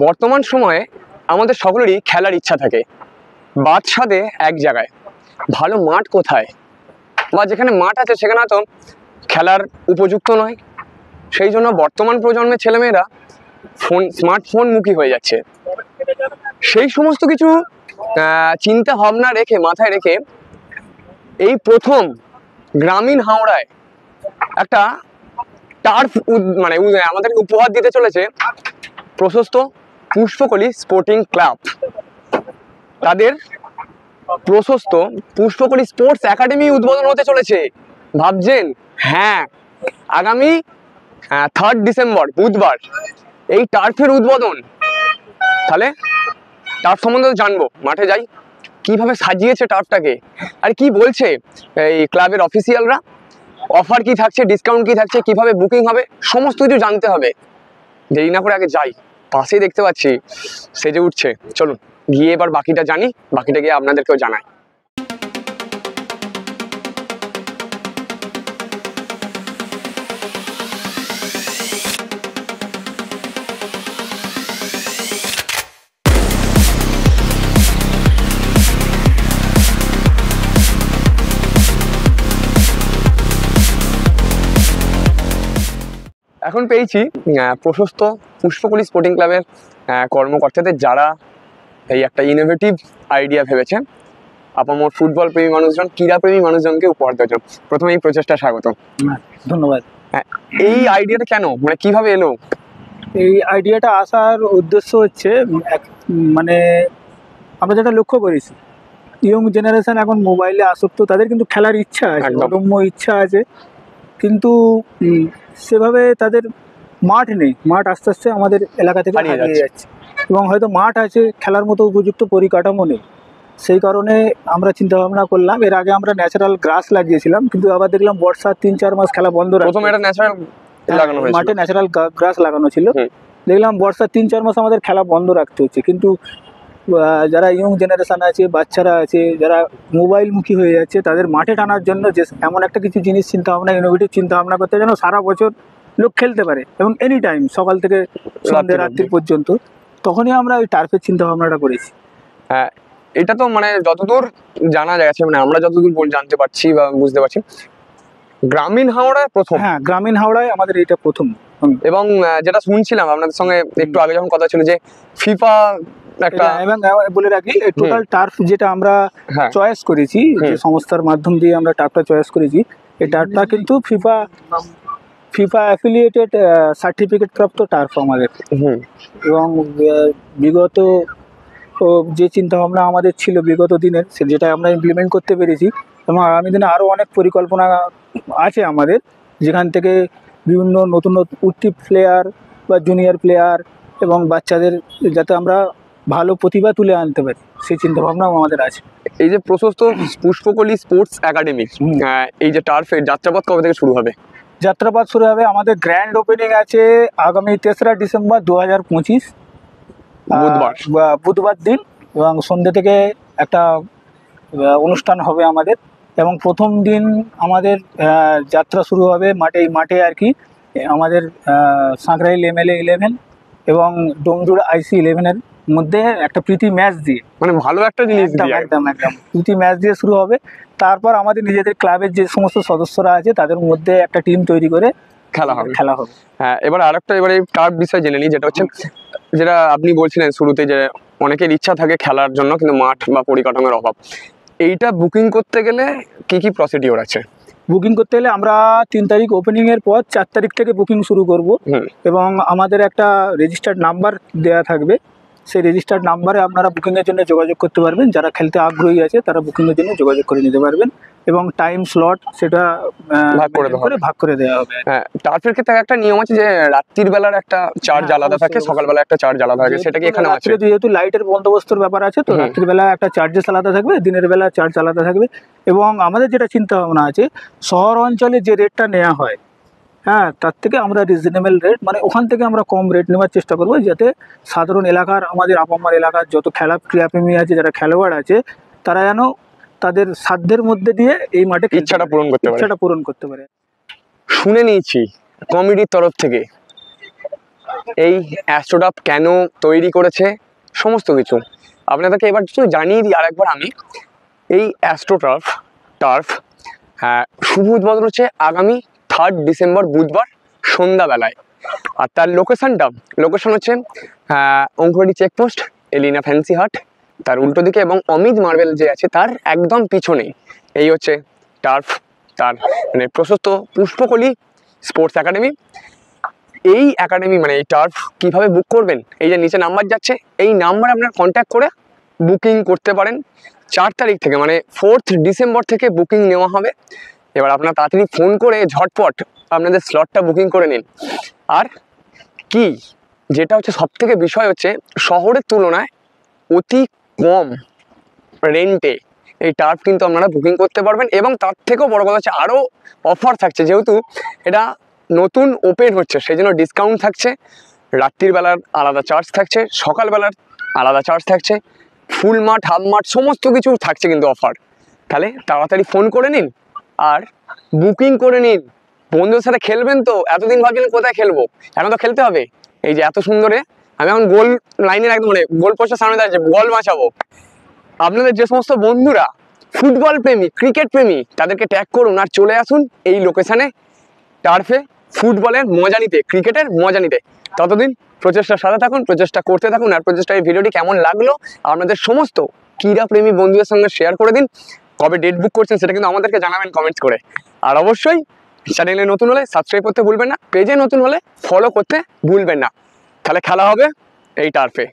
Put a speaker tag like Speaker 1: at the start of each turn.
Speaker 1: বর্তমান সময়ে আমাদের সকলেরই খেলার ইচ্ছা থাকে, বাদশাদে এক জায়গায়, ভালো মাঠ কোথায়, বা যেখানে মাঠ আছে সেখানে হয়তো খেলার উপযুক্ত নয়। সেই জন্য বর্তমান প্রজন্মের ছেলেমেয়েরা স্মার্টফোন মুখী হয়ে যাচ্ছে। সেই সমস্ত কিছু চিন্তা ভাবনা রেখে মাথায় রেখে এই প্রথম গ্রামীণ হাওড়ায় একটা টার্ফ আমাদের উপহার দিতে চলেছে প্রশস্ত পুষ্পকলি স্পোর্টিং ক্লাব। তাদের প্রশস্ত পুষ্পকলি স্পোর্টস একাডেমি উদ্বোধন হতে চলেছে। ভাবছেন? হ্যাঁ, আগামী 3 ডিসেম্বর বুধবার এই টার্ফের উদ্বোধন। তাহলে টার্ফ সম্বন্ধে জানবো, মাঠে যাই, কিভাবে সাজিয়েছে টার্ফটাকে, আর কি বলছে এই ক্লাবের অফিসিয়ালরা, অফার কি থাকছে, ডিসকাউন্ট কি থাকছে, কিভাবে বুকিং হবে, সমস্ত কিছু জানতে হবে। দেরি না করে আগে যাই, পাশেই দেখতে পাচ্ছি সেজে উঠছে। চলুন গিয়ে এবার বাকিটা জানি, বাকিটা গিয়ে আপনাদেরকেও জানাই। এখন পেয়েছি প্রশস্ত পুষ্পকলি স্পোর্টিং ক্লাবের কর্মকর্তাদের, যারা এই একটা ইনোভেটিভ আইডিয়া ভেবেছেন আপামর ফুটবল প্রেমী মানুষজন, ক্রীড়াপ্রেমী মানুষজনকে উপহার দেওয়ার জন্য। প্রথমে এই প্রচেষ্টা স্বাগত।
Speaker 2: ধন্যবাদ।
Speaker 1: এই আইডিয়াটা কেন, কিভাবে এলো?
Speaker 2: এই আইডিয়াটা আসার উদ্দেশ্য হচ্ছে মানে আমরা যেটা লক্ষ্য করেছি, ইয়ং জেনারেশন এখন মোবাইলে আসক্ত, তাদের কিন্তু খেলার ইচ্ছা আছে, অদম্য ইচ্ছা আছে, কিন্তু সেভাবে তাদের মাঠ নেই। মাঠ আস্তে আস্তে আমাদের এলাকা থেকে হারিয়ে যাচ্ছে, এবং হয়তো মাঠ আছে, খেলার মতো উপযুক্ত পরিকাঠামো নেই। সেই কারণে আমরা চিন্তা ভাবনা করলাম, এর আগে আমরা ন্যাচারাল গ্রাস লাগিয়েছিলাম, কিন্তু আবার দেখলাম বর্ষার 3-4 মাস খেলা বন্ধ রাখা।
Speaker 1: প্রথমে এটা ন্যাচারাল লাগানো হয়েছিল,
Speaker 2: মাঠে ন্যাচারাল গ্রাস লাগানো ছিল, দেখলাম বর্ষার 3-4 মাস আমাদের খেলা বন্ধ রাখতে হচ্ছে। কিন্তু যারা ইয়ং জেনারেশন আছে, বাচ্চারা আছে, যারা মোবাইলমুখী হয়ে যাচ্ছে, তাদের মাঠে টানার জন্য যে এমন একটা কিছু জিনিস চিন্তা ভাবনা, ইনোভেটিভ চিন্তা ভাবনা করতে, যেন সারা বছর লোক খেলতে পারে এবং এনি টাইম, সকাল থেকে সন্ধ্যে রাত্রি পর্যন্ত। তখনই আমরা ওই টার্ফের চিন্তা ভাবনাটা করেছি।
Speaker 1: হ্যাঁ, এটা তো যতদূর জানা গেছে, আমরা যতদূর জানতে পারছি বা বুঝতে পারছি, গ্রামীণ হাওড়ায় প্রথম।
Speaker 2: হ্যাঁ, গ্রামীণ হাওড়ায় আমাদের এটা প্রথম।
Speaker 1: এবং যেটা শুনছিলাম আপনাদের সঙ্গে একটু আগে যখন কথা ছিল, যে ফিফা একটা,
Speaker 2: এবং বলে রাখি, টোটাল টার্ফ যেটা আমরা চয়েস করেছি, যে সংস্থার মাধ্যম দিয়ে আমরা টার্ফটা চয়েস করেছি, এই টার্ফটা কিন্তু ফিফা অ্যাফিলিয়েটেড সার্টিফিকেট প্রাপ্ত টার্ফ আমাদের। এবং বিগত যে চিন্তাভাবনা আমাদের ছিল বিগত দিনের, যেটা আমরা ইমপ্লিমেন্ট করতে পেরেছি, এবং আগামী দিনে আরও অনেক পরিকল্পনা আছে আমাদের, যেখান থেকে বিভিন্ন নতুন উঠতি প্লেয়ার বা জুনিয়র প্লেয়ার এবং বাচ্চাদের যাতে আমরা ভালো প্রতিভা তুলে আনতে পারি, সেই চিন্তাভাবনাও আমাদের আছে।
Speaker 1: এই যে প্রশস্ত পুষ্পকলি স্পোর্টস একাডেমি, এই যে টার্ফের যাত্রাপথ কবে থেকে শুরু হবে?
Speaker 2: যাত্রাপথ শুরু হবে, আমাদের গ্র্যান্ড ওপেনিং আছে আগামী 3রা ডিসেম্বর 2025 বুধবার দিন, এবং সন্ধ্যে থেকে একটা অনুষ্ঠান হবে আমাদের। এবং প্রথম দিন আমাদের যাত্রা শুরু হবে মাঠে আর কি, আমাদের সাঁকরাইল MLA 11 এবং ডোমজুড় IC 11-এর মধ্যে একটা প্রীতি ম্যাচ দিয়ে,
Speaker 1: ভালো একটা জিনিস
Speaker 2: একদম প্রীতি ম্যাচ দিয়ে শুরু হবে। তারপর আমাদের নিজেদের ক্লাবের যে সমস্ত সদস্যরা আছে, তাদের মধ্যে একটা টিম তৈরি করে খেলা হবে।
Speaker 1: হ্যাঁ, এবারে টার্ফ বিষয় জেনে নিই, যেটা আপনি বলছিলেন শুরুতে, যে অনেকের ইচ্ছা থাকে খেলার জন্য, কিন্তু মাঠ বা পরিকাঠামোর অভাব। এইটা বুকিং করতে গেলে কি কি প্রসিডিওর আছে?
Speaker 2: বুকিং করতে গেলে আমরা 3 তারিখ ওপেনিং এর পর 4 তারিখ থেকে বুকিং শুরু করব, এবং আমাদের একটা রেজিস্টার্ড নাম্বার দেওয়া থাকবে। সেই রেজিস্টার্ড নাম্বারে আপনারা বুকিংয়ের জন্য যোগাযোগ করতে পারবেন। যারা খেলতে আগ্রহী আছে তারা বুকিংয়ের জন্য যোগাযোগ করে নিতে পারবেন, এবং টাইম স্লট সেটা ভাগ করে দেওয়া হবে।
Speaker 1: হ্যাঁ, টার্ফের ক্ষেত্রে একটা নিয়ম আছে, যে রাত্রির বেলার একটা চার্জ আলাদা থাকে, সকালবেলা একটা চার্জ আলাদা থাকে, সেটা কি এখানে আছে?
Speaker 2: যেহেতু লাইটের বন্দোবস্তের ব্যাপার আছে, তো রাত্রির বেলা একটা চার্জেস আলাদা থাকবে, দিনের বেলা চার্জ আলাদা থাকবে। এবং আমাদের যেটা চিন্তা ভাবনা আছে, শহর অঞ্চলে যে রেটটা নেওয়া হয়, হ্যাঁ, তার থেকে আমরা রিজনেবল রেট, ওখান থেকে আমরা কম রেট নেওয়ার চেষ্টা করবো, যাতে সাধারণ এলাকার, আমাদের আপামার এলাকার যত ক্রীড়াপ্রেমী আছে, যারা খেলোয়াড় আছে, তারা যেন তাদের সাধ্যের মধ্যে দিয়ে এই মাঠে
Speaker 1: ইচ্ছাটা পূরণ করতে পারে।
Speaker 2: পারে।
Speaker 1: শুনে নিয়েছি কমিটির তরফ থেকে এই অ্যাস্ট্রোটার্ফ কেন তৈরি করেছে সমস্ত কিছু আপনাদেরকে এবার একটু জানিয়ে দিই আরেকবার আমি। এই অ্যাস্ট্রোটার্ফ শুভ উদ্বোধন হচ্ছে আগামী 3 ডিসেম্বর বুধবার সন্ধ্যাবেলায়। আর তার লোকেশন হচ্ছে অঙ্কুরেডি চেকপোস্ট, এলিনা ফ্যান্সি হাট তার উল্টো দিকে, এবং অমিত মার্বেল যে আছে তার একদম পিছনেই এই হচ্ছে টার্ফ, তার মানে প্রশস্ত পুষ্পকলি স্পোর্টস একাডেমি। এই একাডেমি মানে এই টার্ফ কীভাবে বুক করবেন, এই যে নিচে নাম্বার যাচ্ছে এই নাম্বারে আপনারা কন্ট্যাক্ট করে বুকিং করতে পারেন। 4 তারিখ থেকে মানে 4 ডিসেম্বর থেকে বুকিং নেওয়া হবে। এবার আপনারা তাড়াতাড়ি ফোন করে ঝটপট আপনাদের স্লটটা বুকিং করে নিন। আর কি যেটা হচ্ছে সবথেকে বিষয় হচ্ছে শহরের তুলনায় অতি কম রেন্টে এই টার্ফ কিন্তু আপনারা বুকিং করতে পারবেন, এবং তার থেকেও বড় কথা হচ্ছে আরও অফার থাকছে, যেহেতু এটা নতুন ওপেন হচ্ছে সেই জন্য ডিসকাউন্ট থাকছে, রাত্রির বেলার আলাদা চার্জ থাকছে, সকালবেলার আলাদা চার্জ থাকছে, ফুল মাঠ হাফ মাঠ সমস্ত কিছু থাকছে কিন্তু অফার। তাহলে তাড়াতাড়ি ফোন করে নিন আর বুকিং করে নিন। বন্ধুদের সাথে খেলবেন তো, এতদিন ভাবছিলেন কোথায় খেলবো, এখন তো খেলতে হবে। এই যে এত সুন্দরে আমি এখন গোল লাইনের একদম মানে গোল পোস্টের সামনে দাঁড়িয়েছি, বল বাঁচাবো। আপনাদের যে সমস্ত বন্ধুরা ফুটবল প্রেমী ক্রিকেট প্রেমী তাদেরকে ট্যাগ করুন আর চলে আসুন এই লোকেশানে টার্ফে ফুটবলের মজা নিতে, ক্রিকেটের মজা নিতে। ততদিন প্রচেষ্টার সাথে থাকুন, প্রচেষ্টা করতে থাকুন, আর প্রচেষ্টা এই ভিডিওটি কেমন লাগলো আপনাদের সমস্ত ক্রীড়া প্রেমী বন্ধুদের সঙ্গে শেয়ার করে দিন। কবে ডেট বুক করছেন সেটা কিন্তু আমাদেরকে জানাবেন কমেন্টস করে। আর অবশ্যই চ্যানেলে নতুন হলে সাবস্ক্রাইব করতে ভুলবেন না, পেজে নতুন হলে ফলো করতে ভুলবেন না। তাহলে খেলা হবে এই টার্ফে।